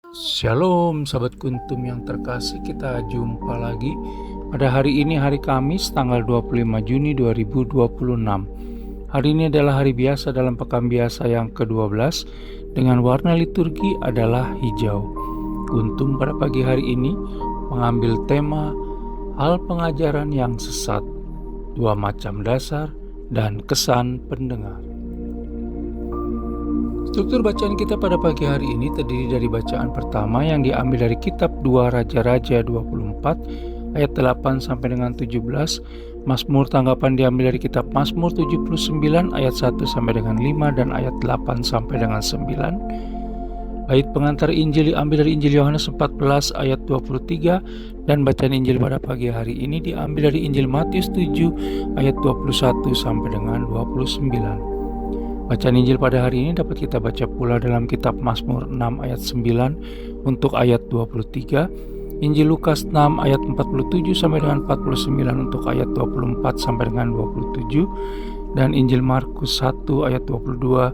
Shalom sahabat kuntum yang terkasih, kita jumpa lagi pada hari ini, hari Kamis tanggal 25 Juni 2026. Hari ini adalah hari biasa dalam pekan biasa yang ke-12 dengan warna liturgi adalah hijau. Kuntum pada pagi hari ini mengambil tema hal pengajaran yang sesat, dua macam dasar dan kesan pendengar. Struktur bacaan kita pada pagi hari ini terdiri dari bacaan pertama yang diambil dari kitab 2 Raja-Raja 24 ayat 8 sampai dengan 17. Mazmur tanggapan diambil dari kitab Mazmur 79 ayat 1 sampai dengan 5 dan ayat 8 sampai dengan 9. Bait pengantar Injil diambil dari Injil Yohanes 14 ayat 23 dan bacaan Injil pada pagi hari ini diambil dari Injil Matius 7 ayat 21 sampai dengan 29. Bacaan Injil pada hari ini dapat kita baca pula dalam kitab Mazmur 6 ayat 9 untuk ayat 23, Injil Lukas 6 ayat 47 sampai dengan 49 untuk ayat 24 sampai dengan 27, dan Injil Markus 1 ayat 22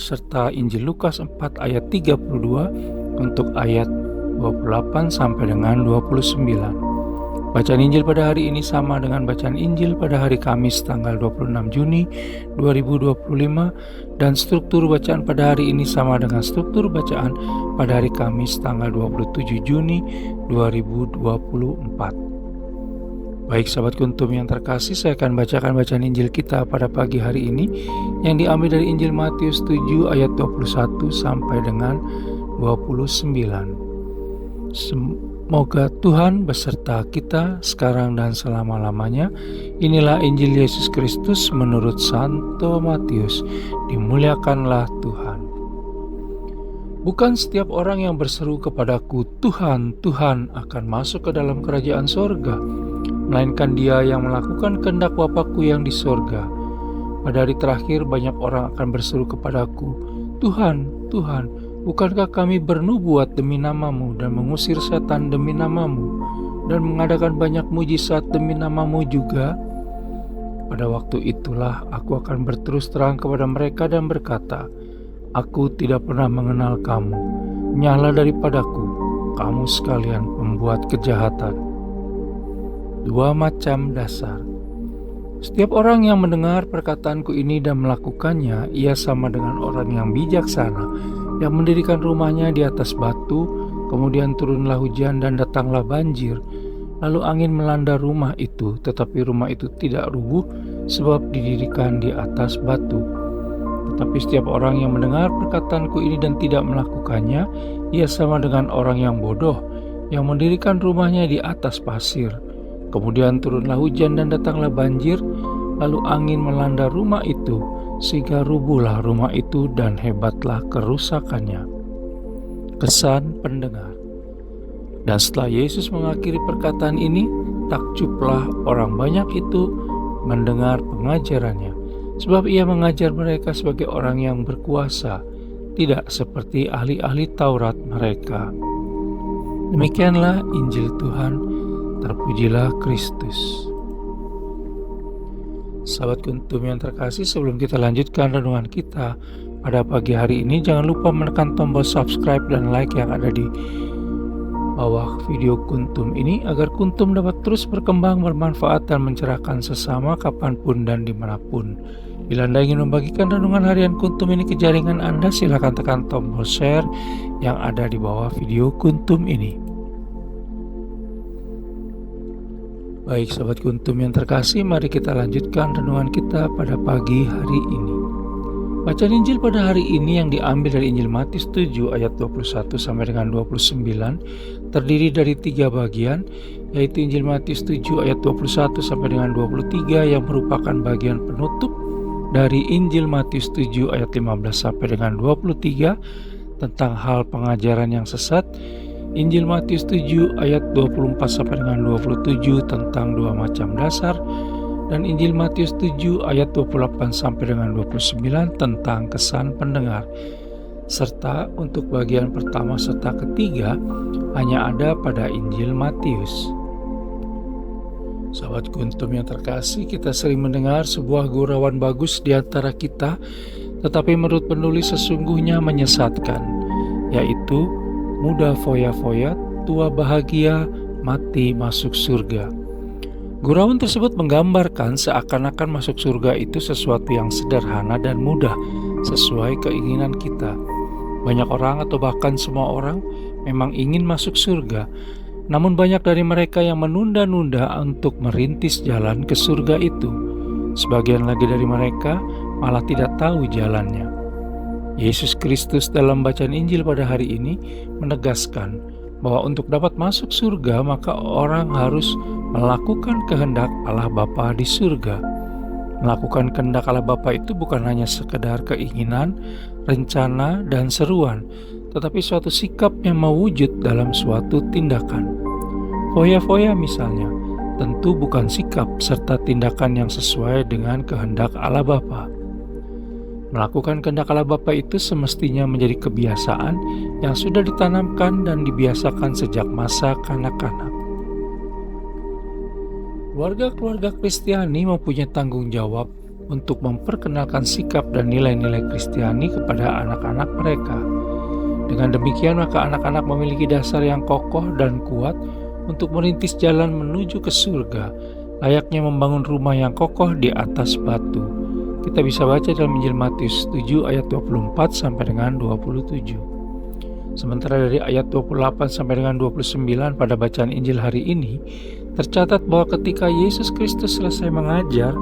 serta Injil Lukas 4 ayat 32 untuk ayat 28 sampai dengan 29. Bacaan Injil pada hari ini sama dengan bacaan Injil pada hari Kamis tanggal 26 Juni 2025, dan struktur bacaan pada hari ini sama dengan struktur bacaan pada hari Kamis tanggal 27 Juni 2024. Baik sahabat kuntum yang terkasih, saya akan bacakan bacaan Injil kita pada pagi hari ini yang diambil dari Injil Matius 7 ayat 21 sampai dengan 29. Semoga Tuhan beserta kita sekarang dan selama-lamanya. Inilah Injil Yesus Kristus menurut Santo Matius. Dimuliakanlah Tuhan. Bukan setiap orang yang berseru kepadaku, Tuhan, Tuhan, akan masuk ke dalam kerajaan sorga, melainkan dia yang melakukan kehendak Bapa-Ku yang di sorga. Pada hari terakhir banyak orang akan berseru kepadaku, Tuhan, Tuhan, bukankah kami bernubuat demi namamu dan mengusir setan demi namamu dan mengadakan banyak mujizat demi namamu juga? Pada waktu itulah aku akan berterus terang kepada mereka dan berkata, aku tidak pernah mengenal kamu. Nyala daripadaku, kamu sekalian pembuat kejahatan. Dua macam dasar. Setiap orang yang mendengar perkataanku ini dan melakukannya, ia sama dengan orang yang bijaksana yang mendirikan rumahnya di atas batu. Kemudian turunlah hujan dan datanglah banjir, lalu angin melanda rumah itu, tetapi rumah itu tidak rubuh sebab didirikan di atas batu. Tetapi setiap orang yang mendengar perkataanku ini dan tidak melakukannya, ia sama dengan orang yang bodoh yang mendirikan rumahnya di atas pasir. Kemudian turunlah hujan dan datanglah banjir, lalu angin melanda rumah itu, sehingga rubuhlah rumah itu dan hebatlah kerusakannya. Kesan pendengar. Dan setelah Yesus mengakhiri perkataan ini, takjublah orang banyak itu mendengar pengajarannya, sebab ia mengajar mereka sebagai orang yang berkuasa, tidak seperti ahli-ahli Taurat mereka. Demikianlah Injil Tuhan. Terpujilah Kristus. Sahabat kuntum yang terkasih, sebelum kita lanjutkan renungan kita pada pagi hari ini, jangan lupa menekan tombol subscribe dan like yang ada di bawah video kuntum ini agar kuntum dapat terus berkembang, bermanfaat dan mencerahkan sesama kapanpun dan dimanapun. Bila Anda ingin membagikan renungan harian kuntum ini ke jaringan Anda, silakan tekan tombol share yang ada di bawah video kuntum ini. Baik sahabat kuntum yang terkasih, mari kita lanjutkan renungan kita pada pagi hari ini. Bacaan Injil pada hari ini yang diambil dari Injil Matius 7 ayat 21 sampai dengan 29 terdiri dari 3 bagian, yaitu Injil Matius 7 ayat 21 sampai dengan 23 yang merupakan bagian penutup dari Injil Matius 7 ayat 15 sampai dengan 23 tentang hal pengajaran yang sesat, Injil Matius 7 ayat 24 sampai dengan 27 tentang dua macam dasar, dan Injil Matius 7 ayat 28 sampai dengan 29 tentang kesan pendengar. Serta untuk bagian pertama serta ketiga hanya ada pada Injil Matius. Sahabat kuntum yang terkasih, kita sering mendengar sebuah gurauan bagus di antara kita, tetapi menurut penulis sesungguhnya menyesatkan, yaitu muda foya-foya, tua bahagia, mati masuk surga. Gurauan tersebut menggambarkan seakan-akan masuk surga itu sesuatu yang sederhana dan mudah sesuai keinginan kita. Banyak orang atau bahkan semua orang memang ingin masuk surga, namun banyak dari mereka yang menunda-nunda untuk merintis jalan ke surga itu. Sebagian lagi dari mereka malah tidak tahu jalannya. Yesus Kristus dalam bacaan Injil pada hari ini menegaskan bahwa untuk dapat masuk surga maka orang harus melakukan kehendak Allah Bapa di surga. Melakukan kehendak Allah Bapa itu bukan hanya sekedar keinginan, rencana, dan seruan, tetapi suatu sikap yang mewujud dalam suatu tindakan. Foya-foya misalnya, tentu bukan sikap serta tindakan yang sesuai dengan kehendak Allah Bapa. Melakukan kehendak Allah Bapa itu semestinya menjadi kebiasaan yang sudah ditanamkan dan dibiasakan sejak masa kanak-kanak. Keluarga-keluarga Kristiani mempunyai tanggung jawab untuk memperkenalkan sikap dan nilai-nilai Kristiani kepada anak-anak mereka. Dengan demikian maka anak-anak memiliki dasar yang kokoh dan kuat untuk merintis jalan menuju ke surga, layaknya membangun rumah yang kokoh di atas batu. Kita bisa baca dalam Injil Matius 7 ayat 24 sampai dengan 27. Sementara dari ayat 28 sampai dengan 29 pada bacaan Injil hari ini, tercatat bahwa ketika Yesus Kristus selesai mengajar,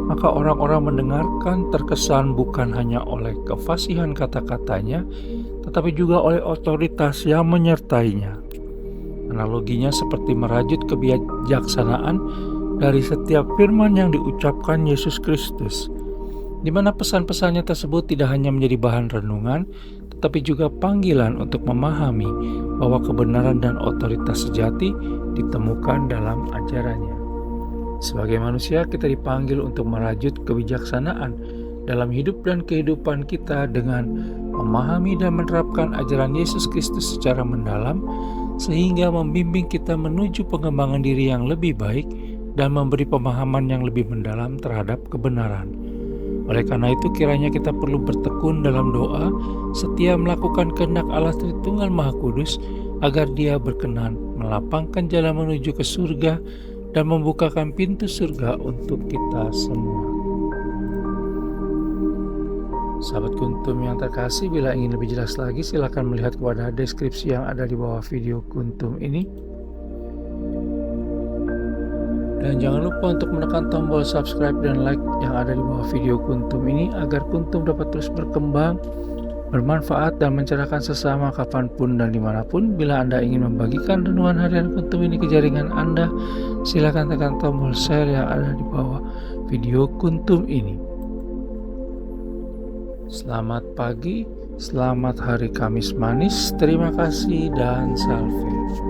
maka orang-orang mendengarkan terkesan bukan hanya oleh kefasihan kata-katanya, tetapi juga oleh otoritas yang menyertainya. Analoginya seperti merajut kebijaksanaan dari setiap firman yang diucapkan Yesus Kristus, di mana pesan-pesannya tersebut tidak hanya menjadi bahan renungan, tetapi juga panggilan untuk memahami bahwa kebenaran dan otoritas sejati ditemukan dalam ajarannya. Sebagai manusia, kita dipanggil untuk merajut kebijaksanaan dalam hidup dan kehidupan kita dengan memahami dan menerapkan ajaran Yesus Kristus secara mendalam, sehingga membimbing kita menuju pengembangan diri yang lebih baik dan memberi pemahaman yang lebih mendalam terhadap kebenaran. Oleh karena itu kiranya kita perlu bertekun dalam doa setia melakukan kehendak Allah Tritunggal Maha Kudus agar Dia berkenan melapangkan jalan menuju ke surga dan membukakan pintu surga untuk kita semua. Sahabat Kuntum yang terkasih, bila ingin lebih jelas lagi silakan melihat kepada deskripsi yang ada di bawah video Kuntum ini. Dan jangan lupa untuk menekan tombol subscribe dan like yang ada di bawah video Kuntum ini agar Kuntum dapat terus berkembang, bermanfaat dan mencerahkan sesama kapanpun dan dimanapun. Bila Anda ingin membagikan renungan harian Kuntum ini ke jaringan Anda, silakan tekan tombol share yang ada di bawah video Kuntum ini. Selamat pagi, selamat hari Kamis manis, terima kasih dan salve.